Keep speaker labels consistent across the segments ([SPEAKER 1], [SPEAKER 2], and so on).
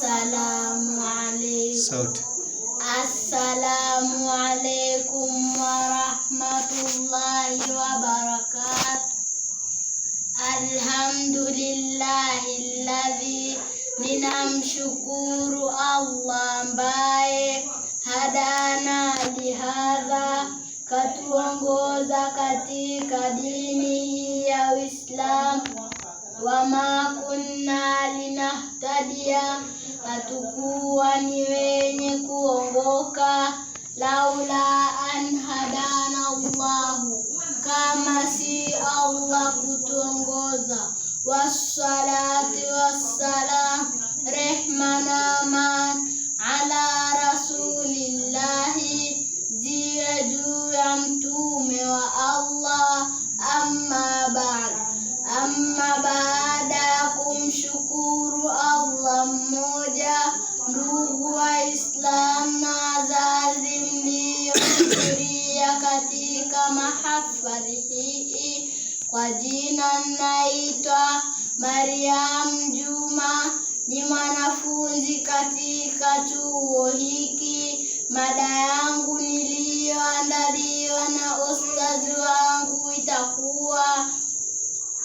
[SPEAKER 1] Assalamu alaikum.
[SPEAKER 2] Sauti.
[SPEAKER 1] Assalamu alaikum wa rahmatullahi wa barakatuh. Alhamdulillahilladzi, ninamshukuru Allah ambaye hadana lihadha, katuongoza katika dini ya Uislamu. Wama kunna linahtadiya, hatukuwa ni wenye kuongoka, laula an hadana Allahu, kama si Allah kutuongoza. Wassalati wassalam, rehma na aman ala rasulillahi, ziwe juu ya mtume wa Allah. Amma baada ya kumshukuru Allah mmoja, ndugu wa Islam na wazazi mliohudhuria katika mahafali hii, kwa jina naitwa Mariam Juma, ni mwanafunzi katika chuo hiki. Mada yangu niliyoandaliwa na ustazi wangu itakuwa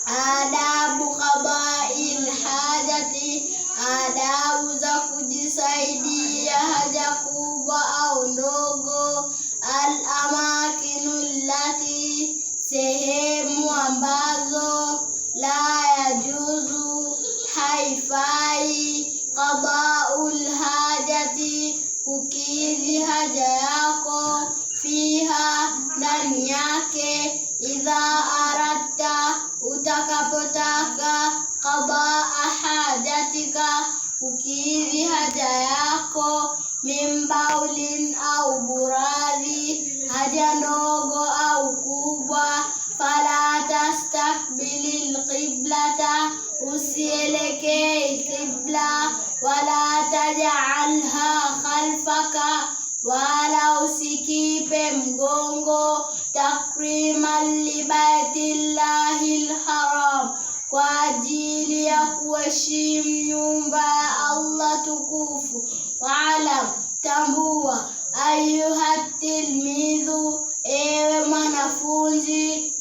[SPEAKER 1] adabu qada'il hajati, adabu za kujisaidia haja kubwa au ndogo. Al-amakinu allati, sehemu ambazo la yajuzu, haifai, qada'ul hajati, kukidhi haja yako, fiha, ndani yake, idha aratta, utakapotaka, qadaa hajatika, kukidhi haja yako, min baulin au buradhi, haja ndogo au kubwa. Fala tastakbilil qiblata, usielekei qibla. Wala taj'alha khalfaka, wala usikipe mgongo. Takriman li baitillahil haram, kwa ajili ya kuheshimu nyumba ya Allah tukufu. Waalam, tambua, ayuhat tilmidhu, ewe mwanafunzi,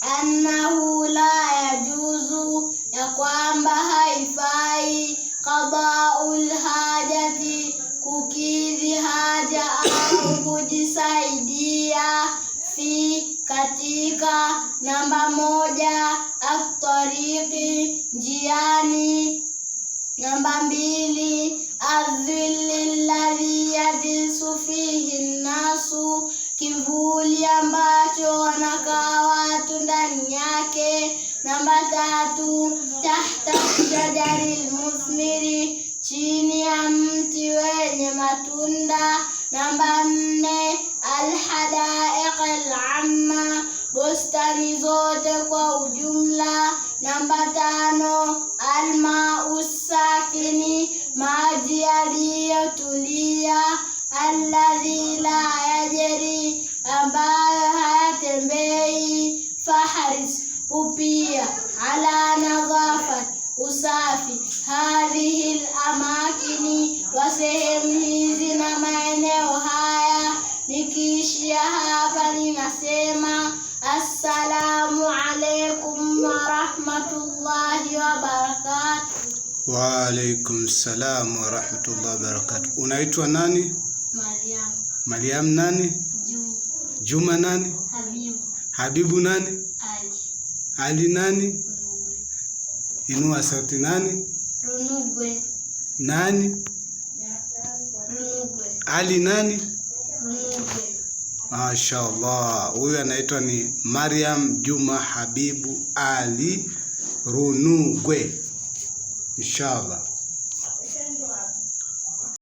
[SPEAKER 1] annahu la yajuzu, ya kwamba haifai, qada'ul hajati, kukidhi haja au kujisaidia, fi, katika. Namba moja, at-tariqi, njiani. Namba mbili, adh-dhilli alladhi yajlisu fihi an-nasu, kivuli ambacho wanakaa watu ndani yake. Namba tatu, tahta shajaril muthmiri, chini ya mti wenye matunda. Namba nne, alhadaiq al-amma, bustani zote kwa ujumla. Namba tano, alma'u sakini, maji yaliyotulia. Alladhi la yajri, ambayo hayatembei. Faharis, upia. Ala nadhafat, usafi. Hadhihi al-amakini, wa sehemu hizi na maeneo haya. Nikiishia hapa ninasema assalamu alaikum wa rahmatullahi wa barakatuh.
[SPEAKER 2] Wa alaikum salam wa rahmatullahi wa barakatuh. Unaitwa nani?
[SPEAKER 1] Mariam.
[SPEAKER 2] Mariam nani?
[SPEAKER 1] Juma.
[SPEAKER 2] Juma nani?
[SPEAKER 1] Habibu.
[SPEAKER 2] Habibu nani?
[SPEAKER 1] Ali.
[SPEAKER 2] Ali nani?
[SPEAKER 1] Runugwe.
[SPEAKER 2] Inua sauti. Nani?
[SPEAKER 1] Runugwe.
[SPEAKER 2] Nani?
[SPEAKER 1] Runugwe.
[SPEAKER 2] Ali nani?
[SPEAKER 1] Runugwe.
[SPEAKER 2] Mashaallah, huyu anaitwa ni Mariam Juma Habibu Ali Runugwe. Inshallah.